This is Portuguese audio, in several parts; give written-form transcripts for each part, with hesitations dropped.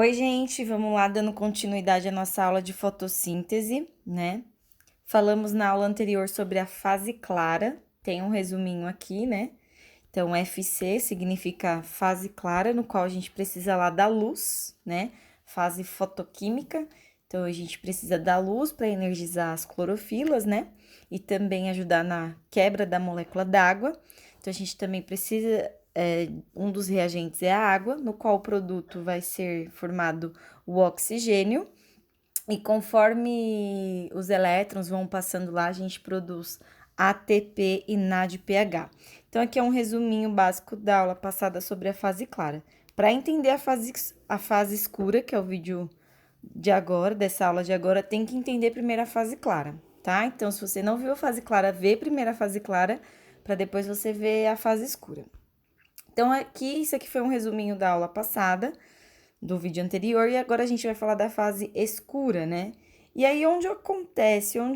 Oi, gente, vamos lá dando continuidade à nossa aula de fotossíntese, né? Falamos na aula anterior sobre a fase clara, tem um resuminho aqui, né? Então, FC significa fase clara, no qual a gente precisa lá da luz, né? Fase fotoquímica, então a gente precisa da luz para energizar as clorofilas, né? E também ajudar na quebra da molécula d'água. Então, a gente também precisa um dos reagentes é a água, no qual o produto vai ser formado o oxigênio, e conforme os elétrons vão passando lá, a gente produz ATP e NADPH. Então, aqui é um resuminho básico da aula passada sobre a fase clara. Para entender a fase escura, que é o vídeo de agora, dessa aula de agora, tem que entender primeiro a fase clara, tá? Então, se você não viu a fase clara, vê primeiro a fase clara, para depois você ver a fase escura. Então, isso aqui foi um resuminho da aula passada, do vídeo anterior, e agora a gente vai falar da fase escura, né? E aí, onde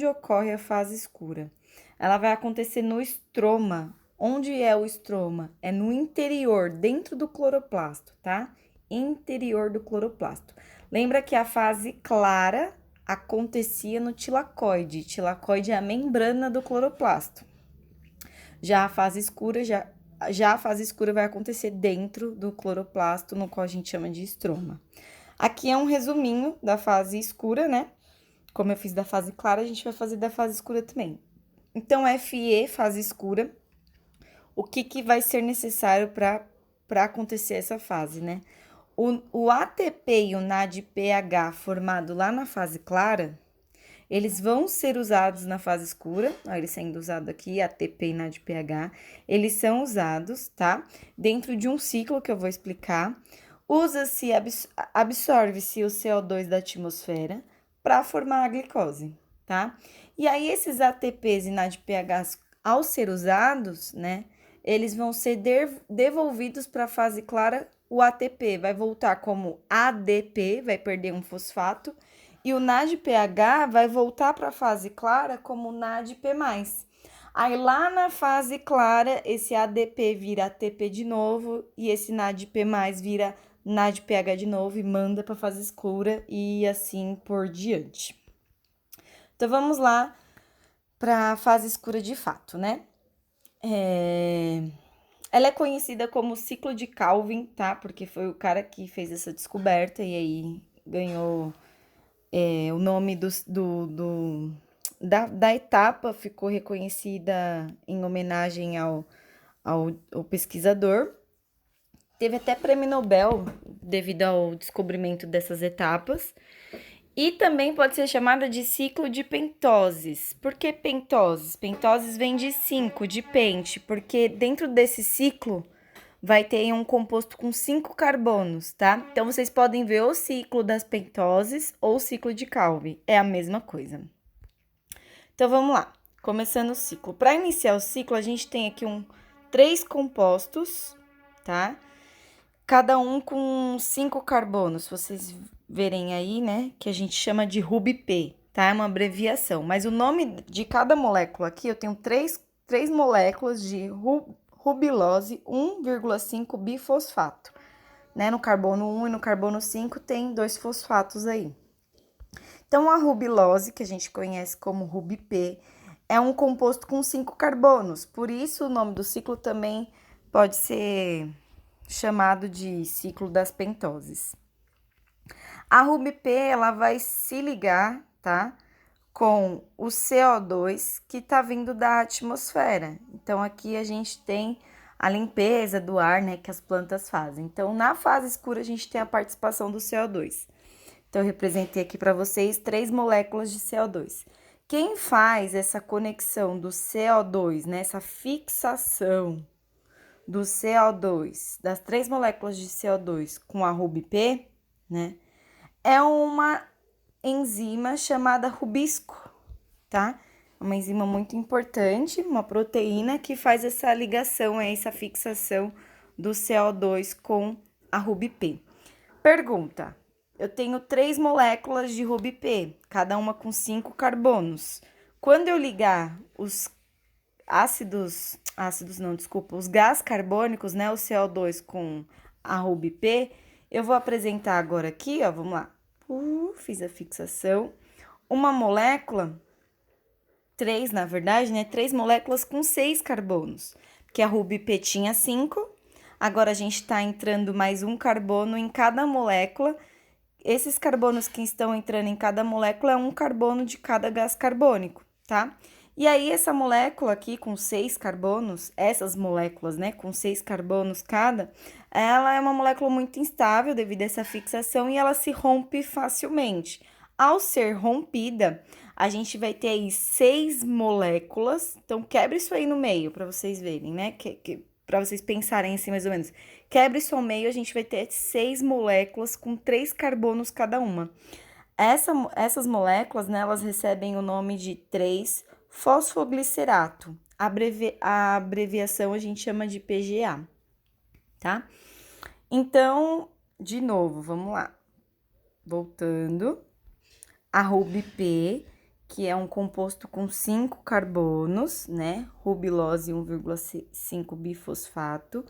ocorre a fase escura? Ela vai acontecer no estroma. Onde é o estroma? É no interior, dentro do cloroplasto, tá? Interior do cloroplasto. Lembra que a fase clara acontecia no tilacoide. Tilacoide é a membrana do cloroplasto. Já a fase escura, a fase escura vai acontecer dentro do cloroplasto, no qual a gente chama de estroma. Aqui é um resuminho da fase escura, né? Como eu fiz da fase clara, a gente vai fazer da fase escura também. Então, FE, fase escura, o que vai ser necessário para acontecer essa fase, né? O ATP e o NADPH formado lá na fase clara, eles vão ser usados na fase escura, ó, eles sendo usados aqui, ATP e NADPH, eles são usados, tá? Dentro de um ciclo que eu vou explicar, absorve-se o CO2 da atmosfera para formar a glicose, tá? E aí, esses ATPs e NADPHs, ao ser usados, né, eles vão ser devolvidos para a fase clara, o ATP vai voltar como ADP, vai perder um fosfato, e o NADPH vai voltar para a fase clara como NADP+. Aí lá na fase clara, esse ADP vira ATP de novo e esse NADP+ vira NADPH de novo e manda para a fase escura e assim por diante. Então vamos lá para a fase escura de fato, né? Ela é conhecida como ciclo de Calvin, tá? Porque foi o cara que fez essa descoberta e aí ganhou o nome da etapa, ficou reconhecida em homenagem ao pesquisador. Teve até prêmio Nobel devido ao descobrimento dessas etapas. E também pode ser chamada de ciclo de pentoses. Por que pentoses? Pentoses vem de 5, de pente, porque dentro desse ciclo vai ter um composto com 5 carbonos, tá? Então, vocês podem ver o ciclo das pentoses ou o ciclo de Calvin, é a mesma coisa. Então, vamos lá, começando o ciclo. Para iniciar o ciclo, a gente tem aqui 3 compostos, tá? Cada um com 5 carbonos, se vocês verem aí, né, que a gente chama de RuBP, tá? É uma abreviação, mas o nome de cada molécula aqui, eu tenho três moléculas de rubilose 1,5 bifosfato, né? No carbono 1 e no carbono 5 tem 2 fosfatos aí. Então, a rubilose, que a gente conhece como RuBP, é um composto com 5 carbonos, por isso o nome do ciclo também pode ser chamado de ciclo das pentoses. A RuBP, ela vai se ligar, tá? Com o CO2 que tá vindo da atmosfera. Então, aqui a gente tem a limpeza do ar, né, que as plantas fazem. Então, na fase escura, a gente tem a participação do CO2. Então, eu representei aqui para vocês 3 moléculas de CO2. Quem faz essa conexão do CO2, né, essa fixação do CO2, das 3 moléculas de CO2 com a RuBP, né, é uma enzima chamada rubisco, tá? Uma enzima muito importante, uma proteína que faz essa ligação, essa fixação do CO2 com a RuBP. Pergunta: eu tenho 3 moléculas de RuBP, cada uma com 5 carbonos. Quando eu ligar os os gás carbônicos, né, o CO2 com a RuBP, Eu vou apresentar agora aqui, ó, vamos lá. Fiz a fixação. Uma molécula, 3 na verdade, né? 3 moléculas com 6 carbonos, porque a RubyP tinha 5, agora a gente tá entrando mais um carbono em cada molécula. Esses carbonos que estão entrando em cada molécula é um carbono de cada gás carbônico, tá? E aí, essa molécula aqui com 6 carbonos, essas moléculas, né, com 6 carbonos cada, ela é uma molécula muito instável devido a essa fixação e ela se rompe facilmente. Ao ser rompida, a gente vai ter aí 6 moléculas, então quebra isso aí no meio para vocês verem, né, para vocês pensarem assim mais ou menos. Quebra isso ao meio, a gente vai ter 6 moléculas com 3 carbonos cada uma. Essas moléculas, né, elas recebem o nome de 3-fosfoglicerato. A abreviação a gente chama de PGA, tá? Então, de novo, vamos lá. Voltando. A RubyP, que é um composto com 5 carbonos, né? Rubilose 1,5 bifosfato.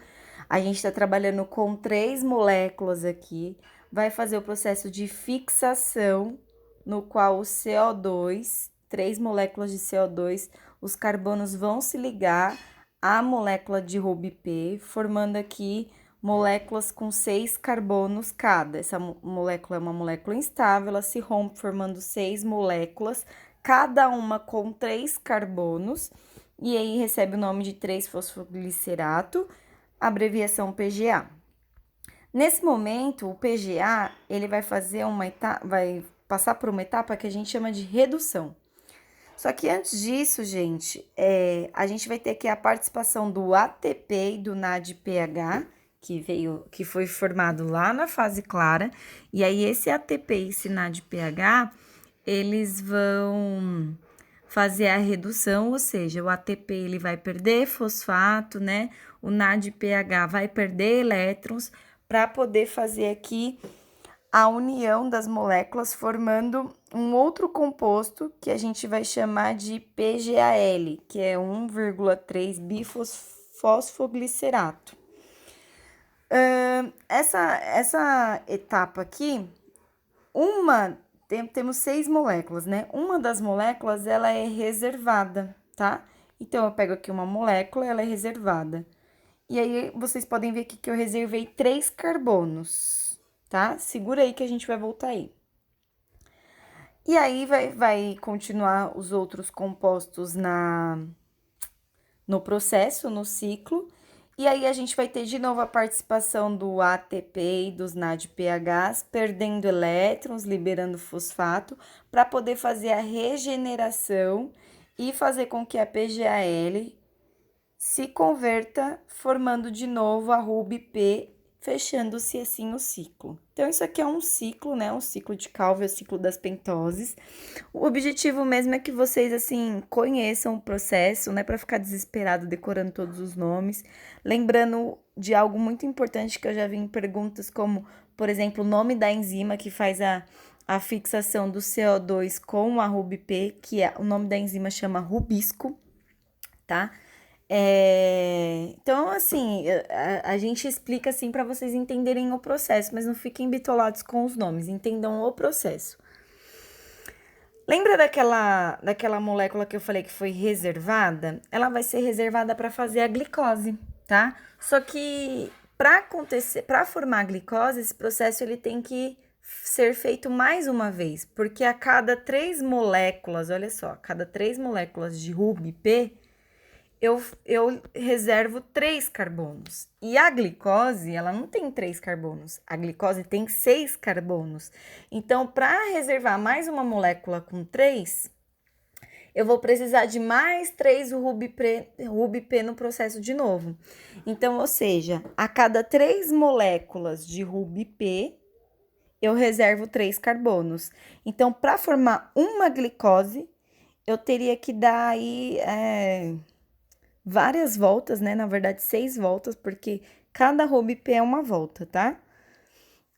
A gente está trabalhando com 3 moléculas aqui. Vai fazer o processo de fixação, no qual o CO2, 3 moléculas de CO2, os carbonos vão se ligar à molécula de RubyP, formando aqui moléculas com 6 carbonos cada. Essa molécula é uma molécula instável, ela se rompe formando 6 moléculas, cada uma com 3 carbonos, e aí recebe o nome de 3-fosfoglicerato, abreviação PGA. Nesse momento, o PGA, ele vai fazer vai passar por uma etapa que a gente chama de redução. Só que antes disso, gente, a gente vai ter aqui a participação do ATP e do NADPH, que foi formado lá na fase clara, e aí esse ATP e esse NADPH, eles vão fazer a redução, ou seja, o ATP ele vai perder fosfato, né? O NADPH vai perder elétrons para poder fazer aqui a união das moléculas formando um outro composto que a gente vai chamar de PGAL, que é 1,3 bifosfoglicerato. Essa etapa aqui, temos 6 moléculas, né? Uma das moléculas, ela é reservada, tá? Então, eu pego aqui uma molécula, ela é reservada. E aí, vocês podem ver aqui que eu reservei 3 carbonos, tá? Segura aí que a gente vai voltar aí. E aí, vai continuar os outros compostos no processo, no ciclo. E aí, a gente vai ter de novo a participação do ATP e dos NADPHs, perdendo elétrons, liberando fosfato, para poder fazer a regeneração e fazer com que a PGAL se converta, formando de novo a RubyP, fechando-se assim o ciclo. Então, isso aqui é um ciclo, né? Um ciclo de Calvin, o ciclo das pentoses. O objetivo mesmo é que vocês, assim, conheçam o processo, né? Para ficar desesperado decorando todos os nomes. Lembrando de algo muito importante que eu já vi em perguntas, como, por exemplo, o nome da enzima que faz a fixação do CO2 com a RubyP, que o nome da enzima chama Rubisco, tá? Então, assim, a gente explica assim para vocês entenderem o processo, mas não fiquem bitolados com os nomes, entendam o processo. Lembra daquela molécula que eu falei que foi reservada? Ela vai ser reservada para fazer a glicose, tá? Só que para formar a glicose, esse processo ele tem que ser feito mais uma vez, porque a cada 3 moléculas, olha só, a cada 3 moléculas de RubyP, eu reservo 3 carbonos. E a glicose, ela não tem 3 carbonos. A glicose tem 6 carbonos. Então, para reservar mais uma molécula com 3, eu vou precisar de mais 3 RubyP no processo de novo. Então, ou seja, a cada 3 moléculas de RubyP, eu reservo 3 carbonos. Então, para formar uma glicose, eu teria que dar aí várias voltas, né? Na verdade, 6 voltas, porque cada RubyP é uma volta, tá?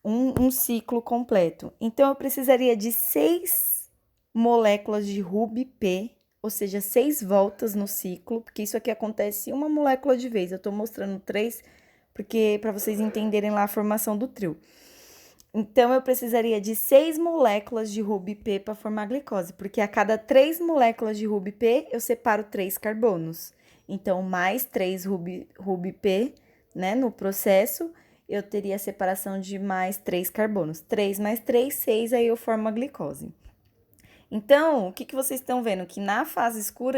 Um ciclo completo. Então, eu precisaria de 6 moléculas de RubyP, ou seja, 6 voltas no ciclo, porque isso aqui acontece uma molécula de vez. Eu tô mostrando 3 porque para vocês entenderem lá a formação do trio. Então, eu precisaria de 6 moléculas de RuBP para formar glicose, porque a cada 3 moléculas de RuBP, eu separo 3 carbonos. Então, mais 3 RuBP, né, no processo, eu teria a separação de mais 3 carbonos. 3 mais 3, 6, aí eu formo a glicose. Então, o que vocês estão vendo? Que na fase escura